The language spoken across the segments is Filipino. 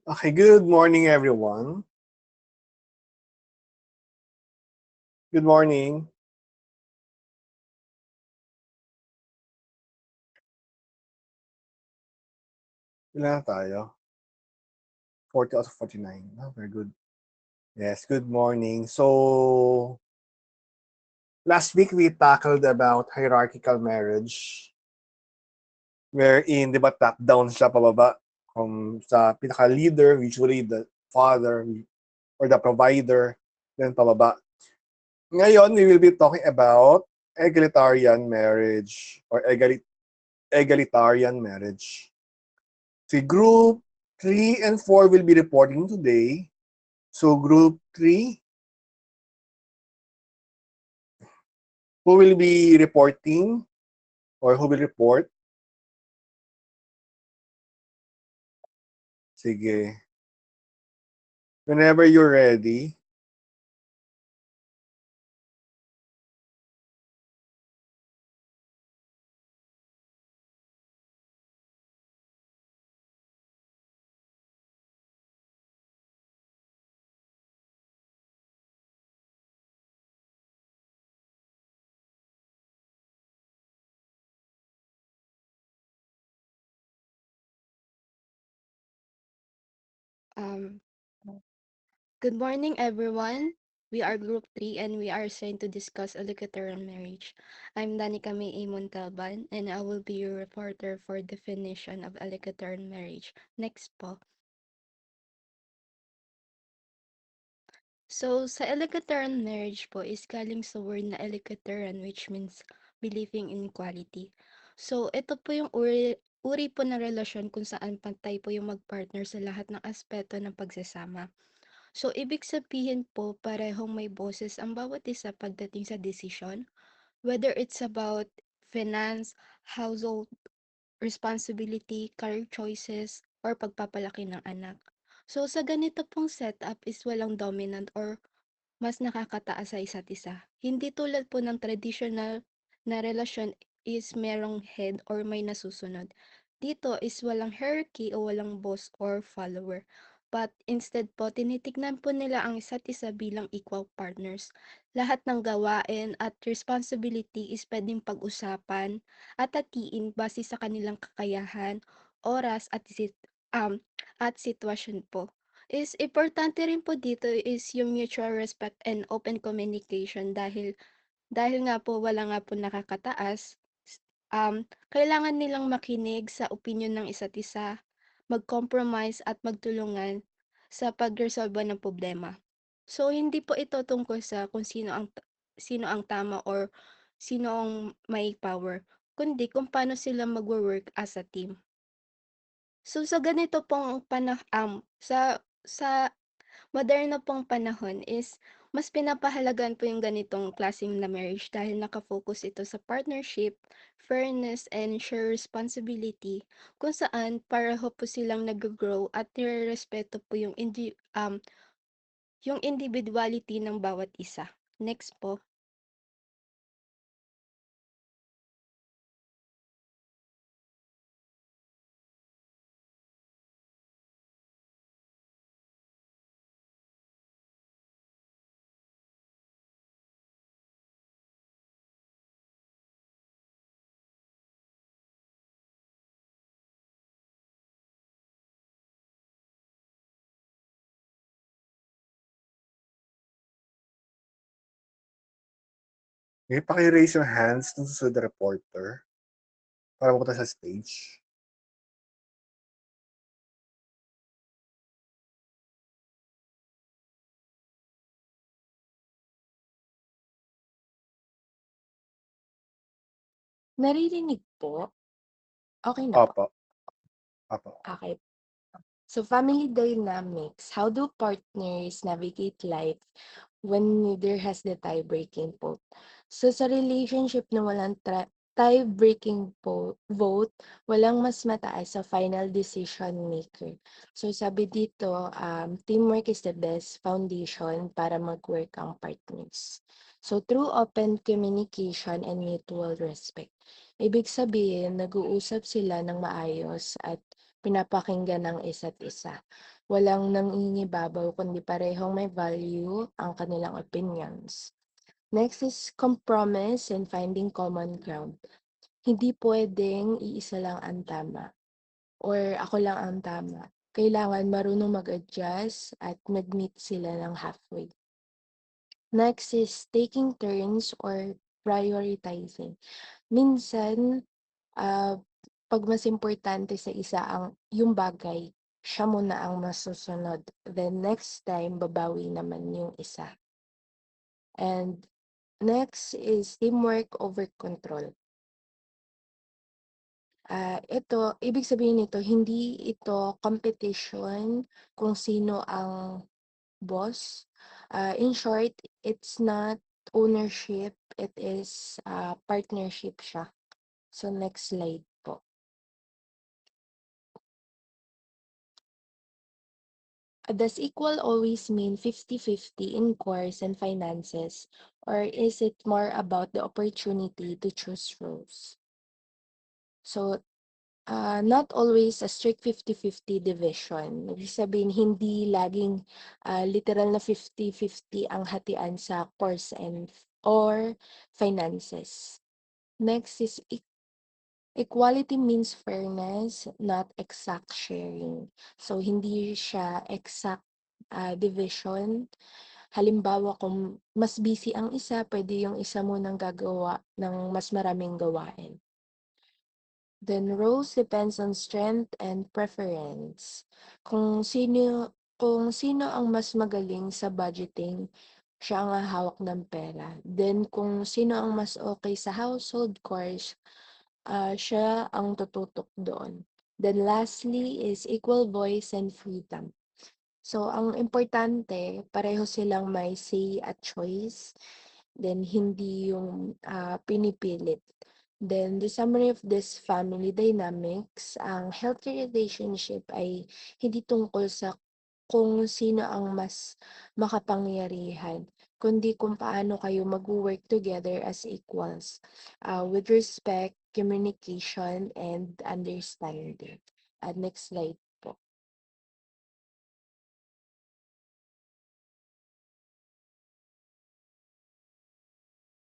Okay, good morning, everyone. Good morning. Ilan na tayo? 40 out of 49. Oh, very good. Yes, good morning. So, last week we tackled about hierarchical marriage, wherein, di ba, top-down siya pababa sa pinaka-leader, usually the father or the provider, then pababa. Ngayon, we will be talking about egalitarian marriage or egalitarian marriage. Si Group 3 and 4 will be reporting today. So Group 3, who will be reporting or who will report? Sige. Whenever you're ready. Um, Good morning, everyone. We are Group 3 and we are assigned to discuss egalitarian marriage. I'm Danica May A. Montalban and I will be your reporter for definition of egalitarian marriage. Next po. So, sa egalitarian marriage po is galing sa word na egalitarian which means believing in equality. So, ito po yung uri po ng relasyon kung saan pantay po yung magpartner sa lahat ng aspeto ng pagsasama. So, ibig sabihin po, parehong may boses ang bawat isa pagdating sa desisyon, whether it's about finance, household responsibility, career choices, or pagpapalaki ng anak. So, sa ganito pong setup is walang dominant or mas nakakataas sa isa't isa. Hindi tulad po ng traditional na relasyon is merong head or may nasusunod. Dito is walang hierarchy o walang boss or follower. But instead po, tinitignan po nila ang isa't isa bilang equal partners. Lahat ng gawain at responsibility is pwedeng pag-usapan at hatiin base sa kanilang kakayahan, oras um, at sitwasyon po is importante rin po dito is yung mutual respect and open communication dahil nga po wala nga po nakakataas, kailangan nilang makinig sa opinyon ng isa't isa, mag-compromise at magtulungan sa pagresolba ng problema. So hindi po ito tungkol sa kung sino ang tama or sino ang may power, kundi kung paano sila magwo-work as a team. So sa ganito pong sa moderno pong panahon is mas pinapahalagan po yung ganitong klaseng na marriage dahil nakafocus ito sa partnership, fairness, and share responsibility kung saan pareho po silang nag-grow at nirerespeto po yung individuality ng bawat isa. Next po. Okay, paki-raise your hands ng susunod na reporter para mapunta sa stage. Naririnig po? Okey na po. Opo. Opo. Okey. So, family dynamics. How do partners navigate life when neither has the tie-breaking vote? So, sa relationship na walang tie-breaking vote, walang mas mataas sa final decision maker. So, sabi dito, teamwork is the best foundation para mag-work ang partners. So, through open communication and mutual respect. Ibig sabihin, nag-uusap sila ng maayos at pinapakinggan ng isa't isa. Walang nangingibabaw kundi parehong may value ang kanilang opinions. Next is compromise and finding common ground. Hindi puwedeng iisa lang ang tama or ako lang ang tama. Kailangan marunong mag-adjust at mag-meet sila ng halfway. Next is taking turns or prioritizing. Minsan, ah, 'pag mas importante sa isa ang yung bagay, siya muna ang masusunod. Then next time, babawi naman yung isa. And next is teamwork over control. Ito, ibig sabihin nito, hindi ito competition kung sino ang boss. In short, it's not ownership, it is partnership siya. So next slide po. Does equal always mean 50-50 in course and finances, or is it more about the opportunity to choose roles? So, not always a strict 50-50 division. Ibig sabihin, hindi laging literal na 50-50 ang hatian sa course and or finances. Next is equality means fairness, not exact sharing. So, hindi siya exact division. Halimbawa, kung mas busy ang isa, pwede yung isa munang gagawa ng mas maraming gawain. Then roles depends on strength and preference. Kung sino ang mas magaling sa budgeting, siya ang hahawak ng pera. Then kung sino ang mas okay sa household chores, siya ang tututok doon. Then lastly is equal voice and freedom. So ang importante, pareho silang may say at choice, then hindi yung pinipilit. Then the summary of this family dynamics, ang healthy relationship ay hindi tungkol sa kung sino ang mas makapangyarihan, kundi kung paano kayo mag-work together as equals, with respect, communication, and understanding. Next slide po.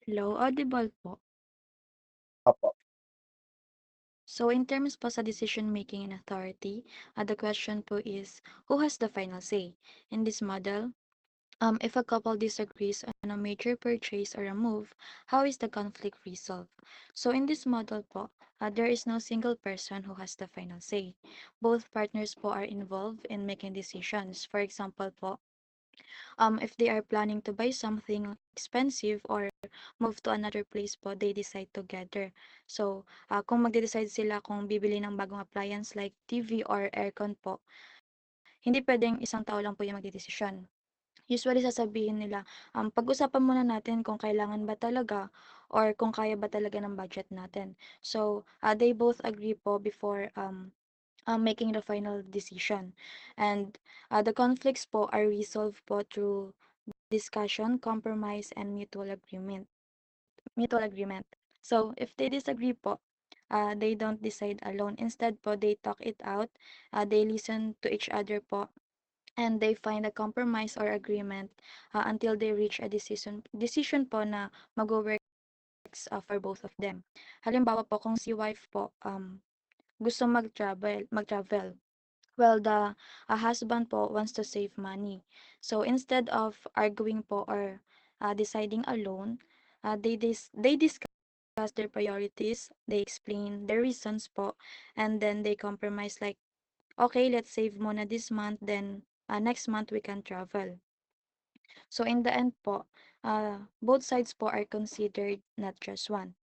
Hello, audible po. Opo. So in terms po sa decision making and authority, the question po is, who has the final say? In this model, if a couple disagrees on a major purchase or a move, how is the conflict resolved? So in this model po, there is no single person who has the final say. Both partners po are involved in making decisions. For example po, if they are planning to buy something expensive or move to another place po, they decide together. So, kung magde-decide sila kung bibili ng bagong appliance like TV or aircon po, hindi pwedeng isang tao lang po yung magdedesisyon. Usually sasabihin nila, pag-usapan muna natin kung kailangan ba talaga or kung kaya ba talaga ng budget natin. So, they both agree po before making the final decision. And the conflicts po are resolved po through discussion, compromise, and mutual agreement. Mutual agreement. So, if they disagree po, they don't decide alone. Instead po, they talk it out. They listen to each other po, and they find a compromise or agreement until they reach a decision po na mag-works for both of them. Halimbawa po, kung si wife po gusto mag-travel. Well, the husband po wants to save money. So instead of arguing po or deciding alone, they discuss their priorities, they explain their reasons po, and then they compromise like, okay, let's save muna this month, then next month we can travel. So in the end po, both sides po are considered, not just one.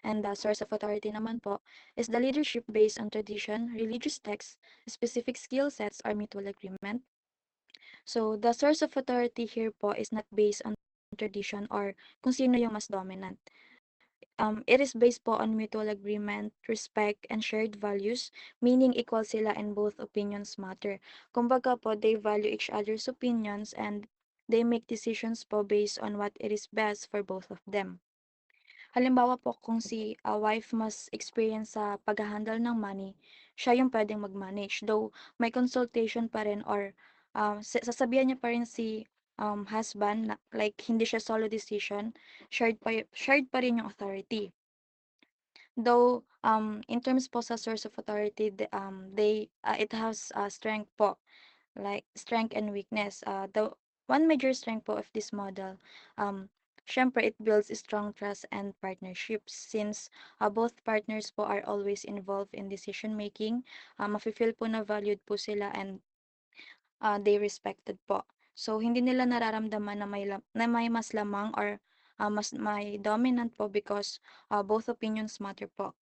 And the source of authority naman po is the leadership based on tradition, religious texts, specific skill sets, or mutual agreement. So the source of authority here po is not based on tradition or kung sino yung mas dominant. It is based po on mutual agreement, respect, and shared values, meaning equal sila and both opinions matter. Kumbaga po, they value each other's opinions and they make decisions po based on what it is best for both of them. Halimbawa po kung si wife mas experience sa pagha-handle ng money, siya yung pwedeng mag-manage. Though may consultation pa rin or sasabihan niya pa rin si husband na like hindi siya solo decision, shared pa rin yung authority. Though in terms po sa source of authority, it has strength po, like strength and weakness. The one major strength po of this model, syempre it builds a strong trust and partnerships since both partners po are always involved in decision making. Mafe-feel po na valued po sila and they respected po. So hindi nila nararamdaman na may mas lamang or mas may dominant po because both opinions matter po.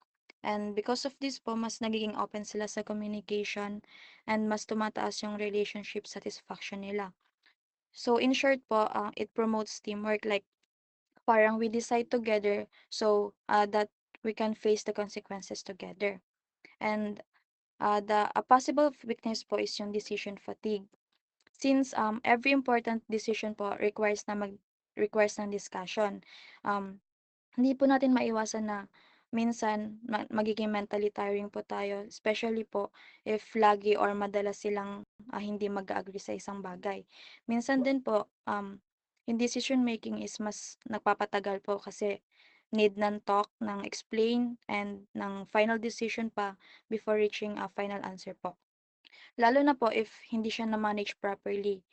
And because of this po, mas nagiging open sila sa communication and mas tumataas yung relationship satisfaction nila. So in short po, it promotes teamwork, like parang we decide together so that we can face the consequences together. And a possible weakness po is yung decision fatigue. Since every important decision po requires ng discussion. Hindi po natin maiwasan na minsan magiging mentally tiring po tayo, especially po if lagi or madalas silang hindi mag-agree sa isang bagay. Minsan din po yung decision making is mas nagpapatagal po kasi need ng talk, ng explain, and ng final decision pa before reaching a final answer po. Lalo na po if hindi siya na-manage properly.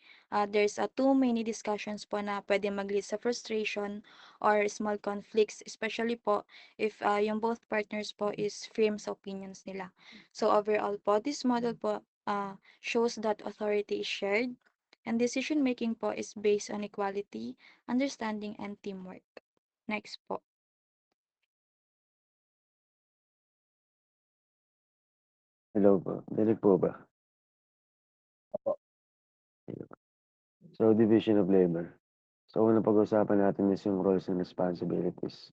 There's too many discussions po na pwede mag-lead sa frustration or small conflicts, especially po if yung both partners po is firm sa opinions nila. So overall po, this model po shows that authority is shared and decision making po is based on equality, understanding, and teamwork. Next po. Hello po, dinig po ba? Opo. Ayun. So, division of labor. So, unang pag-usapan natin is yung roles and responsibilities.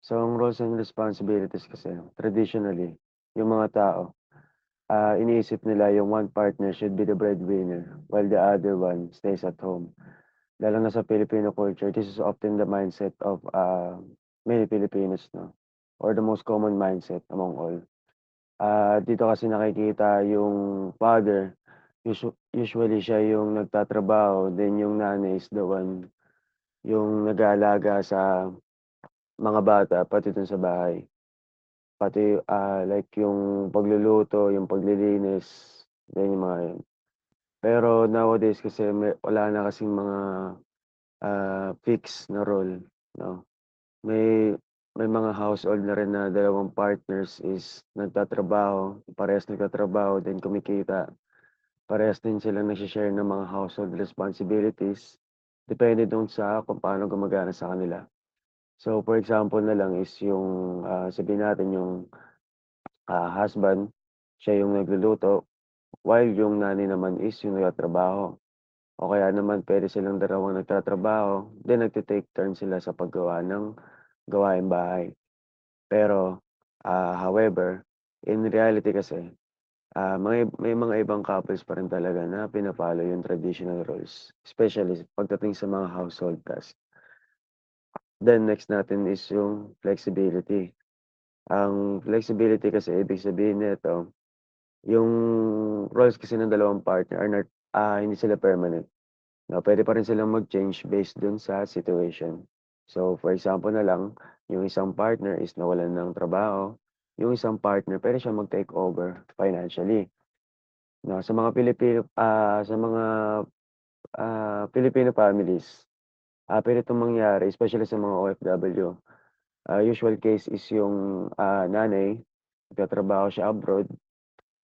So, ang roles and responsibilities kasi, traditionally, yung mga tao, iniisip nila yung one partner should be the breadwinner while the other one stays at home. Lalo na sa Filipino culture, this is often the mindset of many Filipinos, no? Or the most common mindset among all. Dito kasi nakikita yung father, usually siya yung nagtatrabaho, then yung nanay is the one yung nag-aalaga sa mga bata, pati dun sa bahay. Pati, like yung pagluluto, yung paglilinis, then yung mga yun. Pero nowadays kasi wala na kasing mga fix na role, no? May mga household na rin na dalawang partners is nagtatrabaho, parehas nagtatrabaho, then kumikita. Parehas din silang nagshe-share ng mga household responsibilities, depende dun sa kung paano gumagana sa kanila. So, for example na lang is yung, sabihin natin yung, husband, siya yung nagluluto, while yung nanay naman is yung nagtatrabaho. O kaya naman puwede silang dalawang nagtatrabaho, then nagte-take turn sila sa paggawa ng gawaing bahay. Pero, however, in reality kasi, may mga ibang couples pa rin talaga na pina-follow yung traditional roles, especially pagdating sa mga household tasks. Then next natin is yung flexibility. Ang flexibility kasi ibig sabihin nito, yung roles kasi ng dalawang partner are not, hindi sila permanent. No, puwede pa rin silang mag-change based dun sa situation. So, for example na lang, yung isang partner is nawalan ng trabaho, yung isang partner puwede siyang mag-take over financially. No, sa mga, Filipino families, puwede itong mangyari especially sa mga OFW. Usual case is yung, nanay nagtatrabaho siya abroad,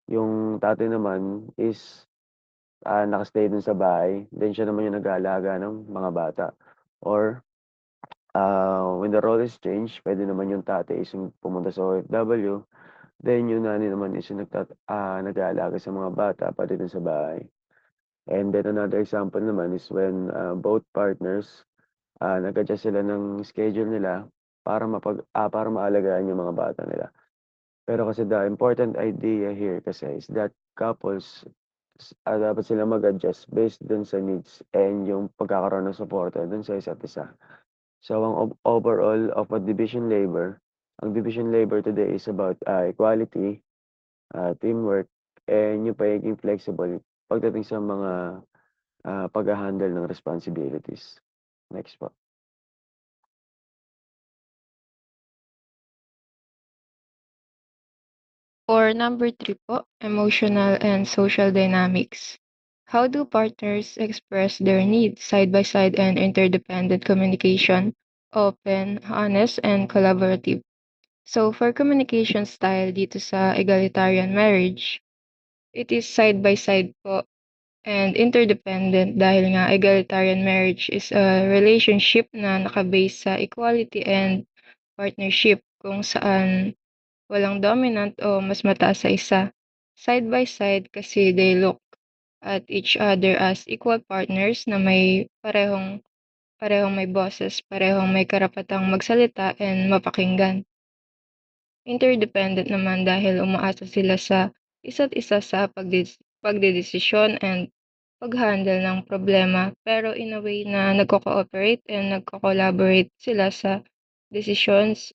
yung tatay naman is naka-stay dun sa bahay, then siya naman yung nag-aalaga ng mga bata. Or, when the role is changed, puwede naman yung tatay is yung pumunta sa OFW, then yung nanay naman is yung nag-aalaga sa mga bata pati dun sa bahay. And then another example naman is when, both partners, nag-adjust sila ng schedule nila para maalagaan yung mga bata nila. Pero kasi the important idea here kasi is that couples dapat sila mag-adjust based dun sa needs and yung pagkakaroon ng suporta dun sa isa't isa. So ang overall of a ang division labor today is about equality, teamwork, and yung pagiging flexible pagdating sa mga pagha-handle ng responsibilities. Next po. For number 3 po, emotional and social dynamics. How do partners express their needs side by side and interdependent communication, open, honest, and collaborative? So for communication style dito sa egalitarian marriage, it is side by side po and interdependent dahil nga egalitarian marriage is a relationship na nakabase sa equality and partnership kung saan walang dominant o mas mataas sa isa. Side by side kasi they look at each other as equal partners na parehong parehong may boses, parehong may karapatang magsalita and mapakinggan. Interdependent naman dahil umaasa sila sa isa't isa sa pagdedesisyon and pag-handle ng problema pero in a way na nagko-cooperate and nagko-collaborate sila sa decisions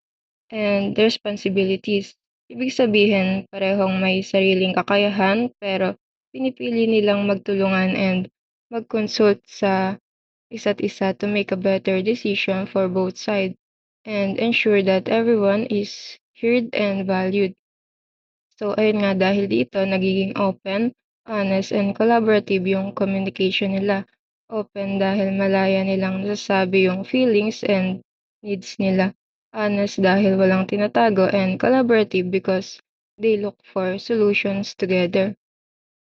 and responsibilities. Ibig sabihin, parehong may sariling kakayahan pero pinipili nilang magtulungan and mag-consult sa isa't isa to make a better decision for both sides and ensure that everyone is heard and valued. So, ayun nga, dahil dito, nagiging open, honest, and collaborative yung communication nila. Open dahil malaya nilang nasasabi yung feelings and needs nila. Honest dahil walang tinatago, and collaborative because they look for solutions together.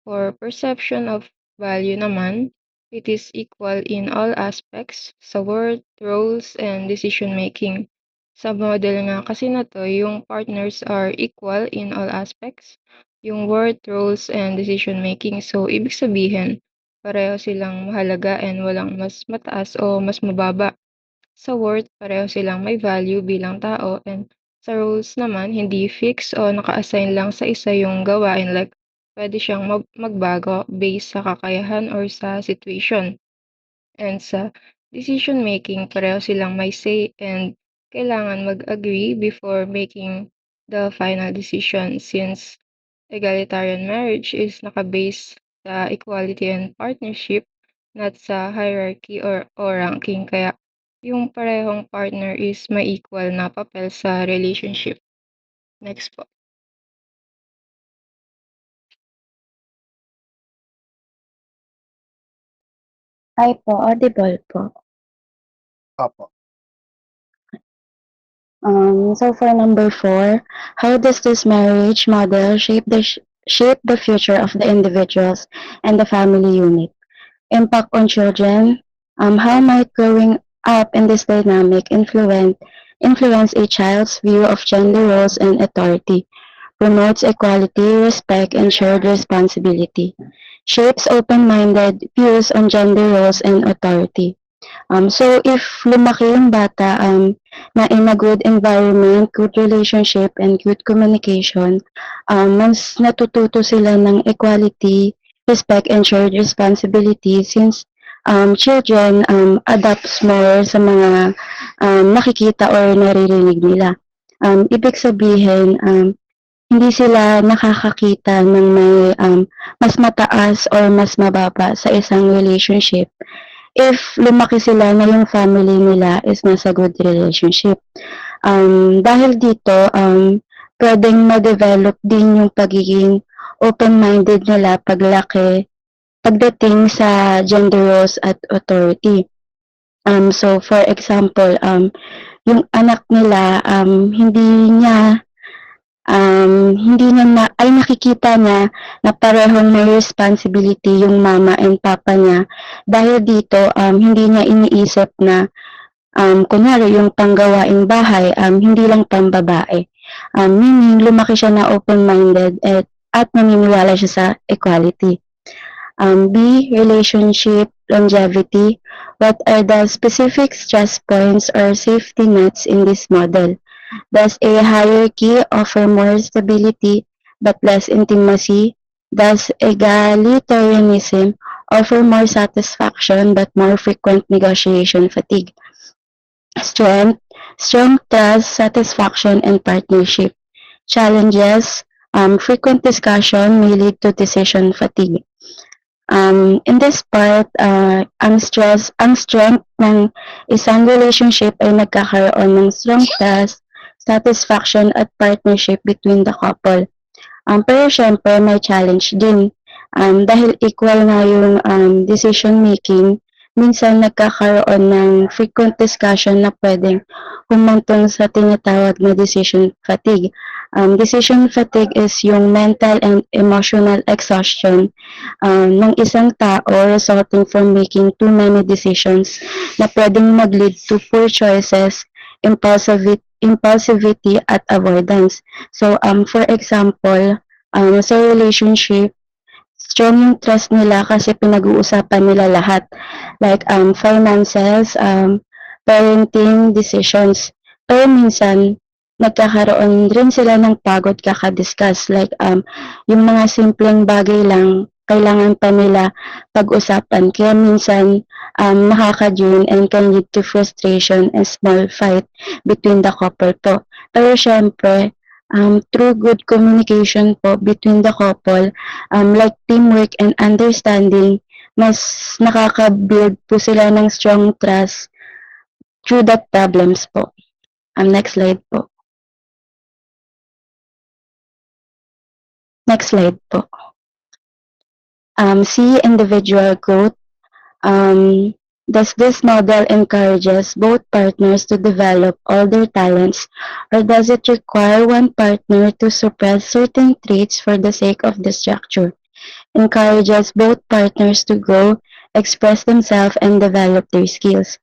For perception of value naman, it is equal in all aspects sa worth, roles, and decision-making. Sa model nga kasi na to, yung partners are equal in all aspects, yung worth, roles, and decision-making. So, ibig sabihin, pareho silang mahalaga and walang mas mataas o mas mababa. Sa worth, pareho silang may value bilang tao and sa roles naman, hindi fix o naka-assign lang sa isa yung gawain like pwede siyang magbago based sa kakayahan or sa situation. And sa decision making, pareho silang may say and kailangan mag-agree before making the final decision since egalitarian marriage is naka-base sa equality and partnership, not sa hierarchy or ranking. Kaya yung parehong partner is may equal na papel sa relationship. Next po. Hi po, audible po. Opo. So for number 4, how does this marriage model shape the future of the individuals and the family unit? Impact on children. How might growing up in this dynamic influence a child's view of gender roles and authority? Promotes equality, respect, and shared responsibility. Shapes open-minded views on gender roles and authority. So if lumaki yung bata na in a good environment, good relationship, and good communication, mas natututo sila ng equality, respect, and shared responsibility since children adapts more sa mga nakikita or naririnig nila. Ibig sabihin, hindi sila nakakakita ng may mas mataas or mas mababa sa isang relationship if lumaki sila na yung family nila is nasa good relationship. Dahil dito, pwedeng ma-develop din yung pagiging open-minded nila paglaki pagdating sa gender roles at authority. So for example, yung anak nila, hindi niya ay nakikita niya na parehong may responsibility yung mama and papa niya. Dahil dito, hindi niya iniisip na kunyari yung panggawaing bahay, hindi lang pambabae. Meaning, lumaki siya na open-minded at naniniwala siya sa equality. B, relationship longevity. What are the specific stress points or safety nets in this model? Does a hierarchy offer more stability but less intimacy? Does egalitarianism offer more satisfaction but more frequent negotiation fatigue? Strength, strong trust, satisfaction, and partnership. Challenges, frequent discussion may lead to decision fatigue. In this part, ang strength ng isang relationship ay nagkakaroon ng strong trust, satisfaction, at partnership between the couple. Pero syempre may challenge din. Dahil equal nga yung decision making, minsan nagkakaroon ng frequent discussion na pwedeng humantong sa tinatawag na decision fatigue. Decision fatigue is yung mental and emotional exhaustion ng isang tao resulting from making too many decisions na pwedeng mag-lead to poor choices, impulsivity at avoidance. So, for example, sa relationship, strong yung trust nila kasi pinag-uusapan nila lahat. Like, finances, parenting decisions. Pero minsan, nagkakaroon rin sila ng pagod kaka-discuss. Like, yung mga simpleng bagay lang, kailangan pa nila pag-usapan. Kaya minsan, nakaka-drain and can lead to frustration and small fight between the couple po. Pero syempre, through good communication po between the couple, like teamwork and understanding, mas nakaka-build po sila ng strong trust through the problems po. Next slide po. Next slide po. C, individual growth. Does this model encourages both partners to develop all their talents, or does it require one partner to suppress certain traits for the sake of the structure? Encourages both partners to grow, express themselves, and develop their skills.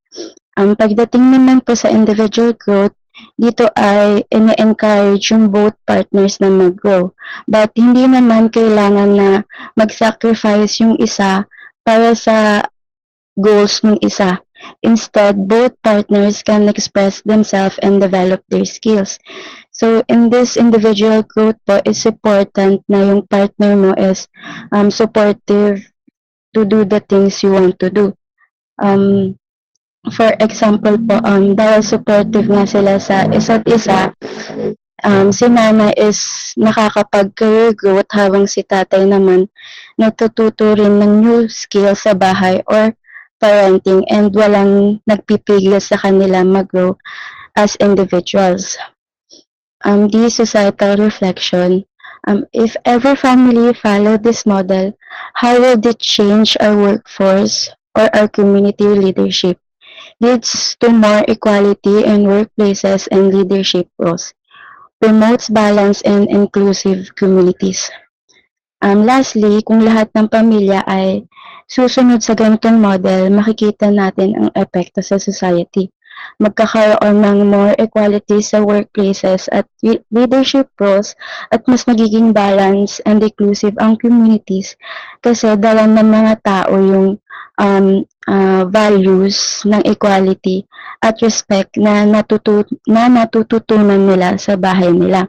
Pagdating naman po sa individual growth, dito ay ine-encourage yung both partners na mag-grow. But hindi naman kailangan na mag-sacrifice yung isa para sa goals ng isa. Instead, both partners can express themselves and develop their skills. So, in this individual growth po, it's important na yung partner mo is supportive to do the things you want to do. For example po, dahil supportive nga sila sa isa't isa, si mama is nakakapag-career growth habang si tatay naman natututo rin ng new skills sa bahay or parenting and walang nagpipigil sa kanila mag-grow as individuals. The societal reflection. If every family followed this model, how would it change our workforce or our community leadership? Leads to more equality in workplaces and leadership roles, promotes balance and inclusive communities. Lastly, kung lahat ng pamilya ay susunod sa ganitong model, makikita natin ang epekto sa society. Magkakaroon ng more equality sa workplaces at leadership roles at mas magiging balance and inclusive ang communities kasi dala ng mga tao yung values ng equality at respect na natututunan nila sa bahay nila.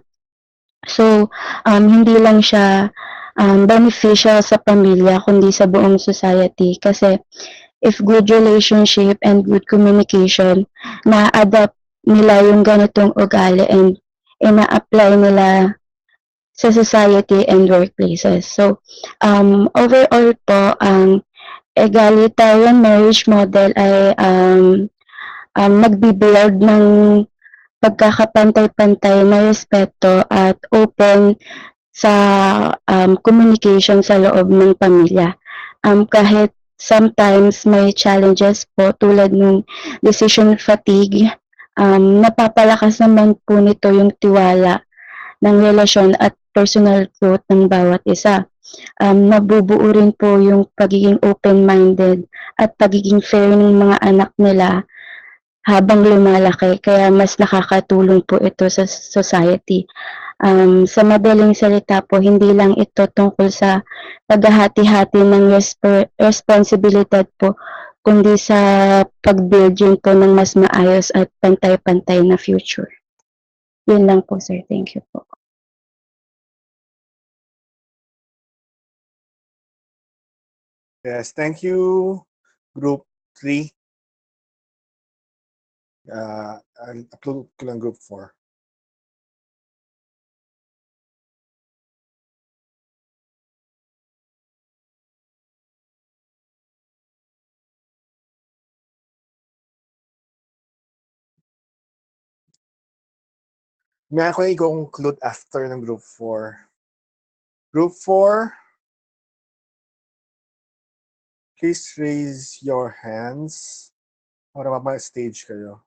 So, hindi lang siya beneficial sa pamilya kundi sa buong society kasi if good relationship and good communication, na-adapt nila yung ganitong ugali and ina-apply nila sa society and workplaces. So, overall po, ang egalitarian marriage model ay nagbi-build ng pagkakapantay-pantay na respeto at open sa communication sa loob ng pamilya. Kahit sometimes may challenges po tulad ng decision fatigue, napapalakas naman po nito yung tiwala ng relasyon at personal growth ng bawat isa. Nabubuo rin po yung pagiging open-minded at pagiging fair ng mga anak nila habang lumalaki, kaya mas nakakatulong po ito sa society. Sa madaling salita po, hindi lang ito tungkol sa paghahati-hati ng responsibilidad po, kundi sa pag-build yun po ng mas maayos at pantay-pantay na future. Yun lang po, sir. Thank you po. Yes, thank you, Group 3. upload ko lang group 4. May ako i-conclude after ng group 4. Group 4, please raise your hands para mapa-stage kayo.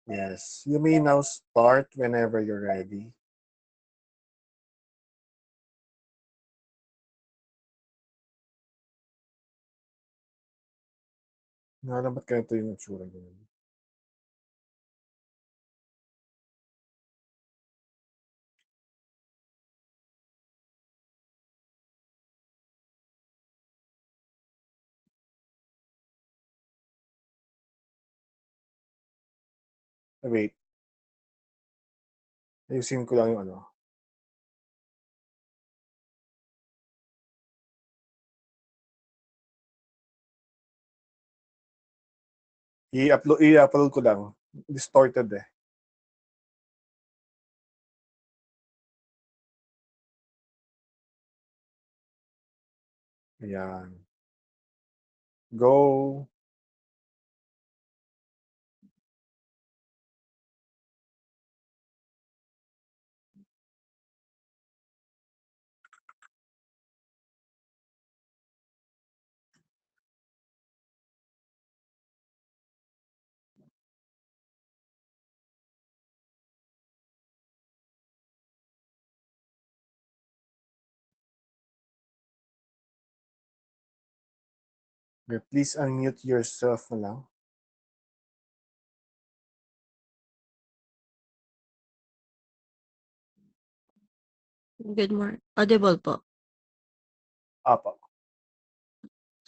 Yes, you may now start whenever you're ready. Ba't ganito yung itsura ganun? Wait. Ayusin ko lang yung ano. I-upload ko lang. Distorted eh. Ayan. Go. Okay, please unmute yourself na lang. Good morning. Audible po. Apo.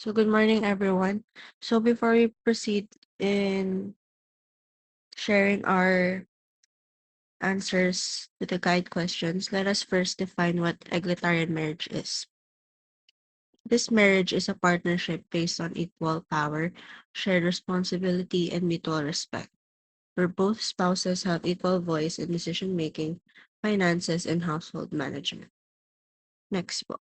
So good morning, everyone. So before we proceed in sharing our answers to the guide questions, let us first define what egalitarian marriage is. This marriage is a partnership based on equal power, shared responsibility, and mutual respect, where both spouses have equal voice in decision making, finances, and household management. Next po.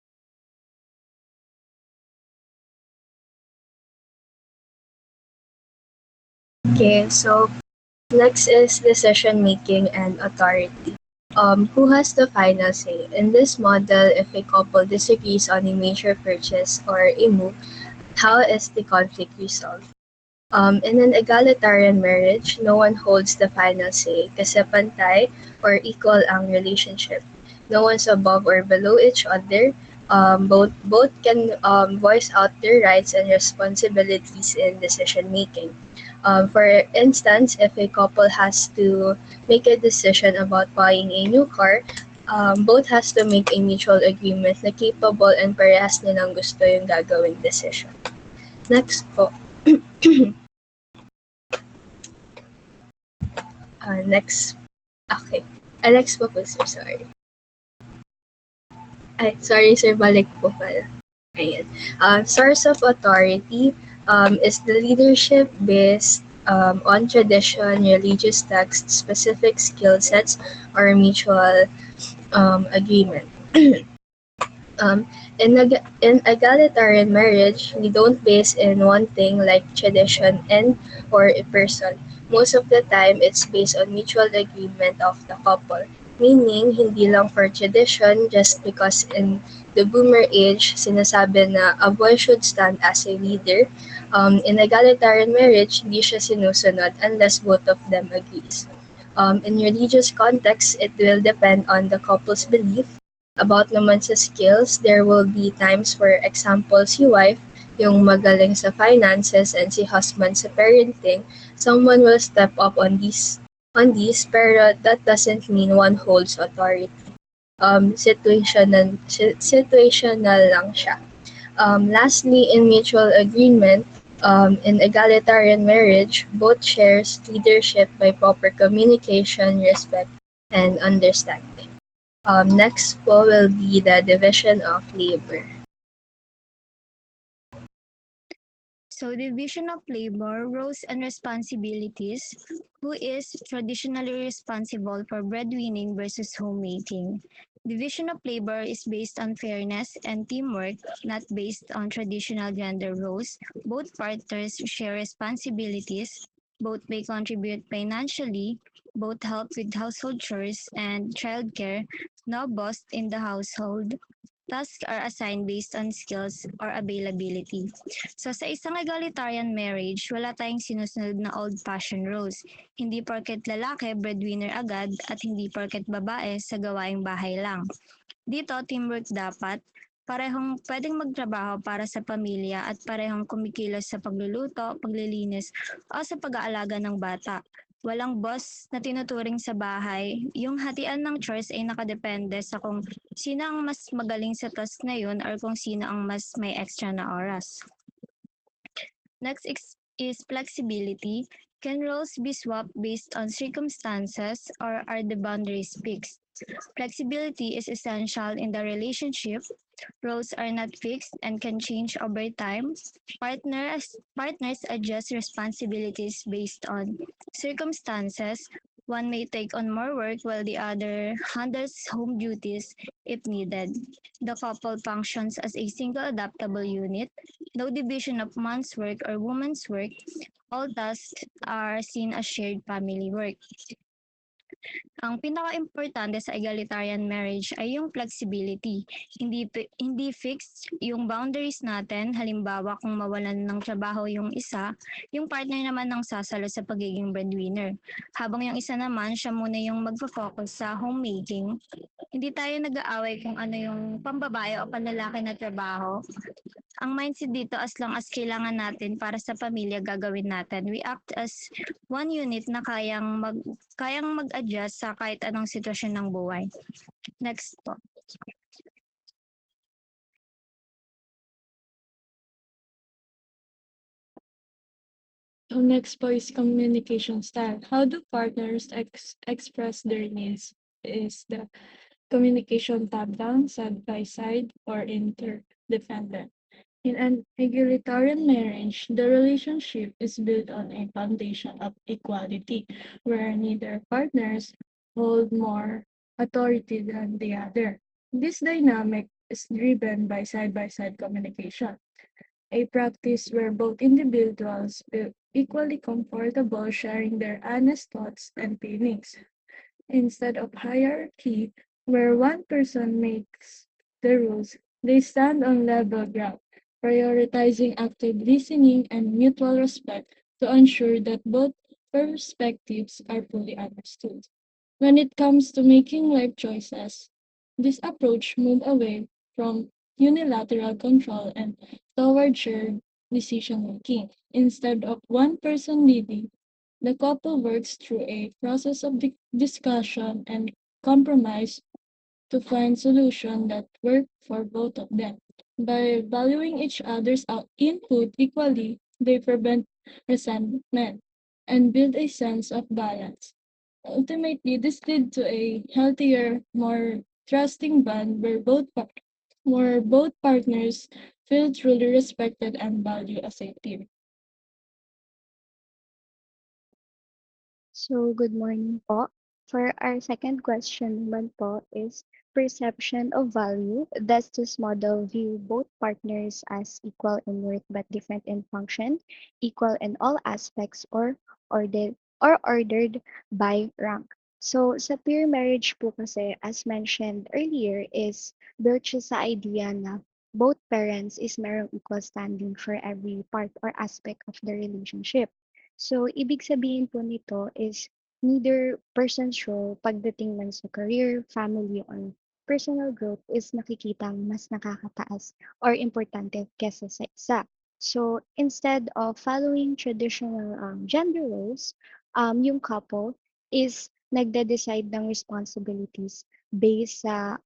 Okay, so next is decision making and authority. Who has the final say? In this model, if a couple disagrees on a major purchase or a move, how is the conflict resolved? In an egalitarian marriage, no one holds the final say kasi pantay or equal ang relationship. No one's above or below each other. Both can voice out their rights and responsibilities in decision making. For instance, if a couple has to make a decision about buying a new car, both has to make a mutual agreement na capable and parehas nilang gusto yung gagawing decision. Next po. Next. Okay. Next po po, sir. Sorry. Ay, sorry, sir. Balik po pala. Ayan. Source of authority is the leadership based on tradition, religious texts, specific skill sets, or mutual agreement. In egalitarian marriage, we don't base in one thing like tradition and or a person. Most of the time, it's based on mutual agreement of the couple. Meaning, hindi lang for tradition just because in the boomer age, sinasabi na a boy should stand as a leader. In egalitarian marriage, hindi siya sinusunod unless both of them agrees. In religious context, it will depend on the couple's belief. About naman sa skills, there will be times, for example, si wife, yung magaling sa finances and si husband sa parenting, someone will step up on these, pero that doesn't mean one holds authority. Situational lang siya. Lastly, in mutual agreement, in egalitarian marriage, both shares leadership by proper communication, respect, and understanding. Next po will be the division of labor. So division of labor, roles and responsibilities. Who is traditionally responsible for breadwinning versus homemaking? Division of labor is based on fairness and teamwork, not based on traditional gender roles. Both partners share responsibilities. Both may contribute financially. Both help with household chores and childcare. No boss in the household. Tasks are assigned based on skills or availability. So sa isang egalitarian marriage, wala tayong sinusunod na old-fashioned roles. Hindi porket lalaki, breadwinner agad, at hindi porket babae sa gawaing bahay lang. Dito, teamwork dapat. Parehong pwedeng magtrabaho para sa pamilya at parehong kumikilos sa pagluluto, paglilinis o sa pag-aalaga ng bata. Walang boss na tinuturing sa bahay. Yung hatian ng chores ay nakadepende sa kung sino ang mas magaling sa task na yun or kung sino ang mas may extra na oras. Next is flexibility. Can roles be swapped based on circumstances or are the boundaries fixed? Flexibility is essential in the relationship. Roles are not fixed and can change over time. Partners adjust responsibilities based on circumstances. One may take on more work while the other handles home duties if needed. The couple functions as a single adaptable unit. No division of man's work or woman's work. All tasks are seen as shared family work. Ang pinaka-importante sa egalitarian marriage ay yung flexibility. Hindi fixed yung boundaries natin. Halimbawa, kung mawalan ng trabaho yung isa, yung partner naman ang sasalo sa pagiging breadwinner. Habang yung isa naman, siya muna yung magfo-focus sa homemaking. Hindi tayo nag-aaway kung ano yung pambabae o panlalaki na trabaho. Ang mindset dito, as long as kailangan natin para sa pamilya, gagawin natin. We act as one unit na kayang mag-adjust sa kahit anong sitwasyon ng buhay. Next po. So next po is communication style. How do partners express their needs? Is the communication top-down, side-by-side, or interdependent? In an egalitarian marriage, the relationship is built on a foundation of equality, where neither partners hold more authority than the other. This dynamic is driven by side-by-side communication, a practice where both individuals feel equally comfortable sharing their honest thoughts and feelings. Instead of hierarchy, where one person makes the rules, they stand on level ground, prioritizing active listening and mutual respect to ensure that both perspectives are fully understood. When it comes to making life choices, this approach moves away from unilateral control and toward shared decision making. Instead of one person leading, the couple works through a process of discussion and compromise to find solutions that work for both of them. By valuing each other's input equally, they prevent resentment and build a sense of balance. Ultimately, this leads to a healthier, more trusting bond where both partners feel truly respected and valued as a team. So, good morning po. For our second question naman po is perception of value. Does this model view both partners as equal in worth but different in function, equal in all aspects, ordered by rank? So, sa peer marriage po kasi, as mentioned earlier, is built siya sa idea na both parents is merong equal standing for every part or aspect of the relationship. So, ibig sabihin po nito is neither person's role pagdating man sa career, family, or personal growth is nakikitang mas nakakataas or importante kesa sa isa. So, instead of following traditional gender roles, yung couple is nagde-decide ng responsibilities based sa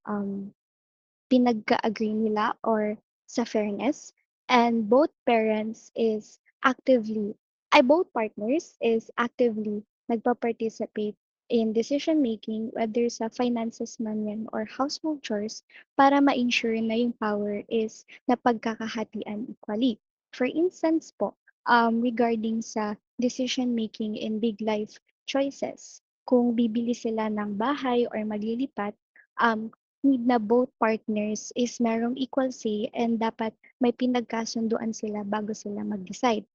pinagka-agree nila or sa fairness, and both partners is actively nagpa-participate in decision making, whether sa finances man yan or household chores, para ma-ensure na yung power is napagkakahatian equally. For instance po, regarding sa decision making in big life choices. Kung bibili sila ng bahay or maglilipat, need na both partners is merong equal say and dapat may pinagkasunduan sila bago sila mag-decide.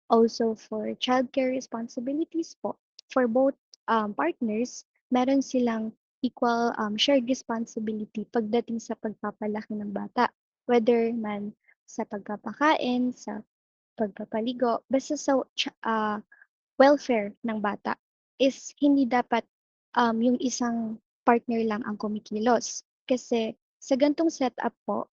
Also for childcare responsibilities po, for both partners, meron silang equal shared responsibility pagdating sa pagpapalaki ng bata. Whether man sa pagpapakain, sa pagpapaligo, basta sa welfare ng bata is hindi dapat yung isang partner lang ang kumikilos. Kasi sa gantong setup po,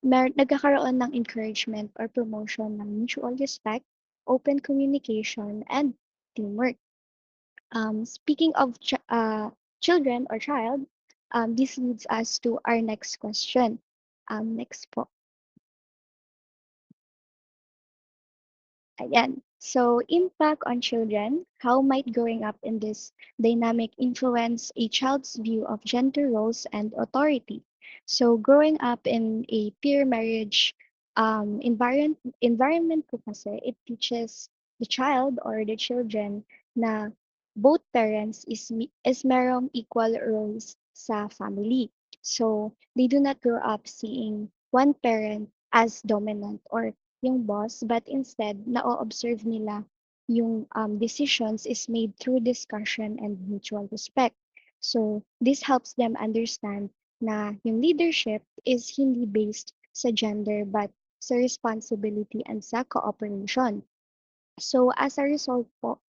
nagkakaroon ng encouragement or promotion ng mutual respect, open communication, and teamwork. Speaking of children or child, this leads us to our next question. Next po. Ayan. So, impact on children. How might growing up in this dynamic influence a child's view of gender roles and authority? So, growing up in a peer marriage environment po kasi, it teaches the child or the children na both parents is merong equal roles sa family. So, they do not grow up seeing one parent as dominant or yung boss, but instead, na-observe nila yung decisions is made through discussion and mutual respect. So, this helps them understand na yung leadership is hindi based sa gender but sa responsibility and sa cooperation. So, as a result po,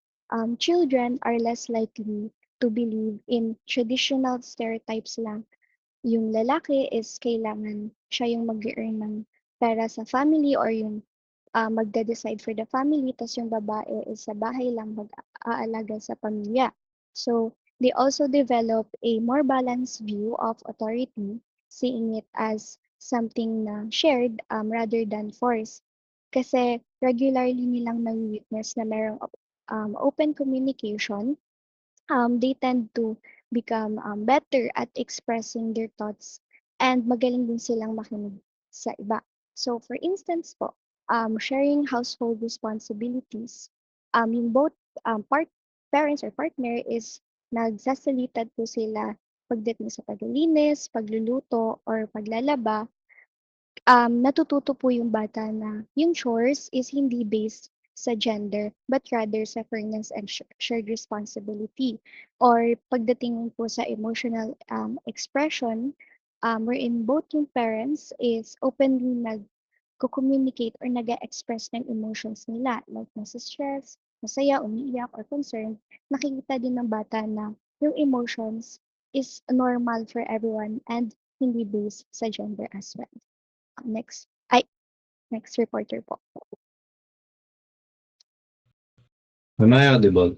children are less likely to believe in traditional stereotypes lang. Yung lalaki is kailangan siya yung mag-earn ng pera sa family or yung magde-decide for the family, tas yung babae is sa bahay lang mag-aalaga sa pamilya. So, they also develop a more balanced view of authority, seeing it as something na shared rather than forced. Kasi regularly nilang nai-witness na merong open communication, they tend to become better at expressing their thoughts and magaling din silang makinig sa iba. So for instance po, sharing household responsibilities, yung both parents or partner is nagsasalitan po sila pagdating sa paglilinis, pagluluto, or paglalaba. Natututo po yung bata na yung chores is hindi based sa gender but rather sa fairness and shared responsibility. Or pagdating po sa emotional expression, wherein both yung parents is openly nag-communicate or nag-express ng emotions nila like nasa stress, masaya, umiiyak, or concerned, nakikita din ng bata na yung emotions is normal for everyone and hindi based sa gender as well. Next reporter po. Am I audible?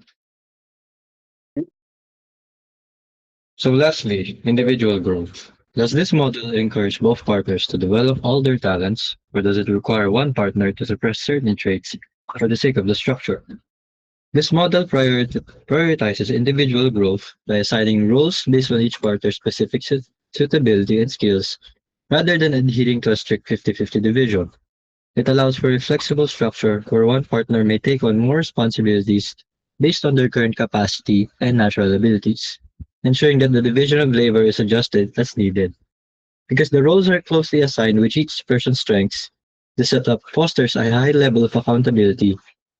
So lastly, individual growth. Does this model encourage both partners to develop all their talents, or does it require one partner to suppress certain traits for the sake of the structure? This model prioritizes individual growth by assigning roles based on each partner's specific suitability and skills, rather than adhering to a strict 50-50 division. It allows for a flexible structure where one partner may take on more responsibilities based on their current capacity and natural abilities, ensuring that the division of labor is adjusted as needed. Because the roles are closely assigned with each person's strengths, the setup fosters a high level of accountability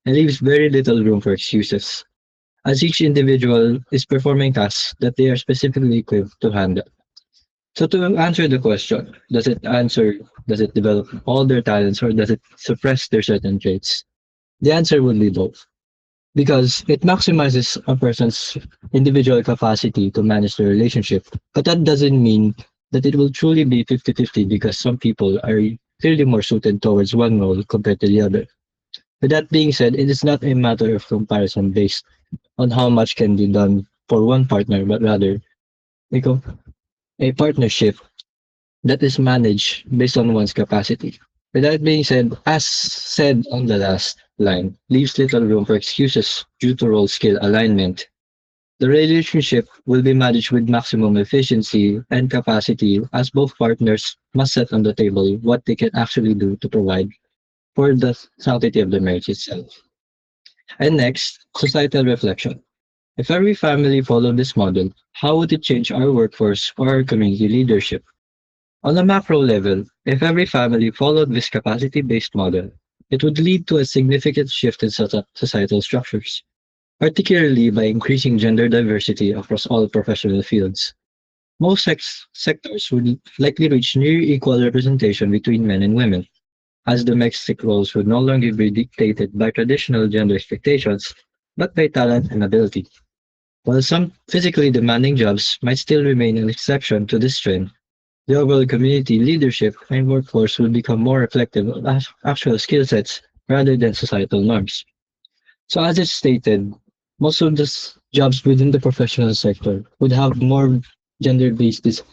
and leaves very little room for excuses, as each individual is performing tasks that they are specifically equipped to handle. So to answer the question, does it develop all their talents or does it suppress their certain traits? The answer would be both. Because it maximizes a person's individual capacity to manage the relationship. But that doesn't mean that it will truly be 50-50 because some people are clearly more suited towards one role compared to the other. With that being said, it is not a matter of comparison based on how much can be done for one partner, but rather a partnership that is managed based on one's capacity. With that being said, as said on the last line, leaves little room for excuses due to role skill alignment. The relationship will be managed with maximum efficiency and capacity as both partners must set on the table what they can actually do to provide for the sanctity of the marriage itself. And next, societal reflection. If every family followed this model, how would it change our workforce or our community leadership? On a macro level, if every family followed this capacity-based model, it would lead to a significant shift in societal structures, particularly by increasing gender diversity across all professional fields. Most sectors would likely reach near equal representation between men and women, as domestic roles would no longer be dictated by traditional gender expectations, but by talent and ability. While some physically demanding jobs might still remain an exception to this trend, the overall community leadership and workforce will become more reflective of actual skill sets rather than societal norms. So, as it's stated, most of the jobs within the professional sector would have more gender-based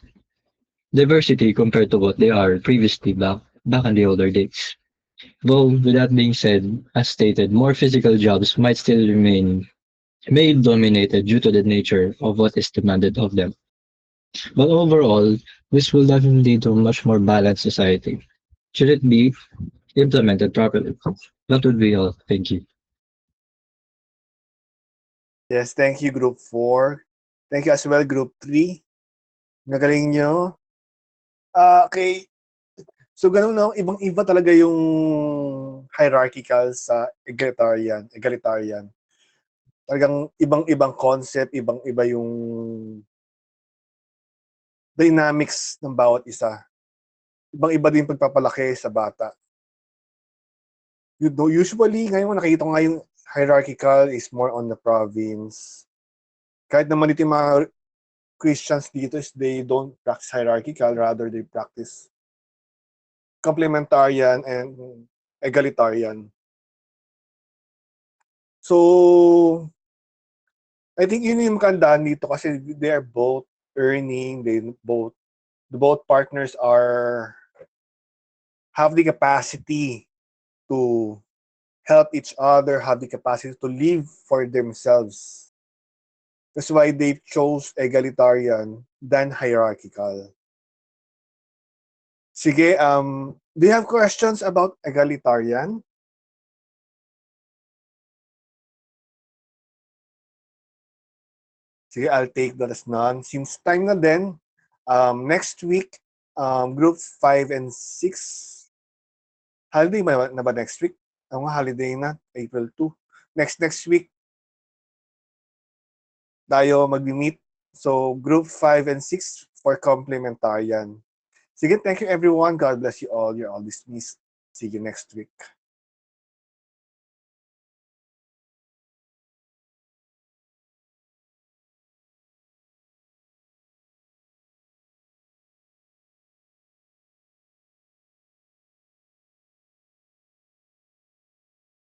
diversity compared to what they are previously back in the older days. Though, with that being said, as stated, more physical jobs might still remain male dominated due to the nature of what is demanded of them. But overall, this will definitely lead to a much more balanced society. Should it be implemented properly? That would be all. Thank you. Yes, thank you, Group 4. Thank you as well, Group 3. Nagaling nyo. Okay. So, ganun no, ibang-iba talaga yung hierarchical sa egalitarian. Talagang ibang-ibang concept, ibang-iba yung dynamics ng bawat isa. Ibang-iba din pagpapalaki sa bata. Usually, ngayon nakikita ko nga yung hierarchical is more on the province. Kahit naman dito yung mga Christians dito is they don't practice hierarchical, rather they practice complementarian and egalitarian. So, I think yun yung kandaan dito kasi they are both earning, the both partners have the capacity to help each other, have the capacity to live for themselves. That's why they chose egalitarian than hierarchical. Sige, do you have questions about egalitarian? Sige, I'll take that as none. Since time na din, next week, group 5 and 6, holiday na ba next week? Ang holiday na, April 2. Next week, tayo mag-meet. So, group 5 and 6 for complementarian. Sige, thank you everyone. God bless you all. You're all dismissed. See you next week.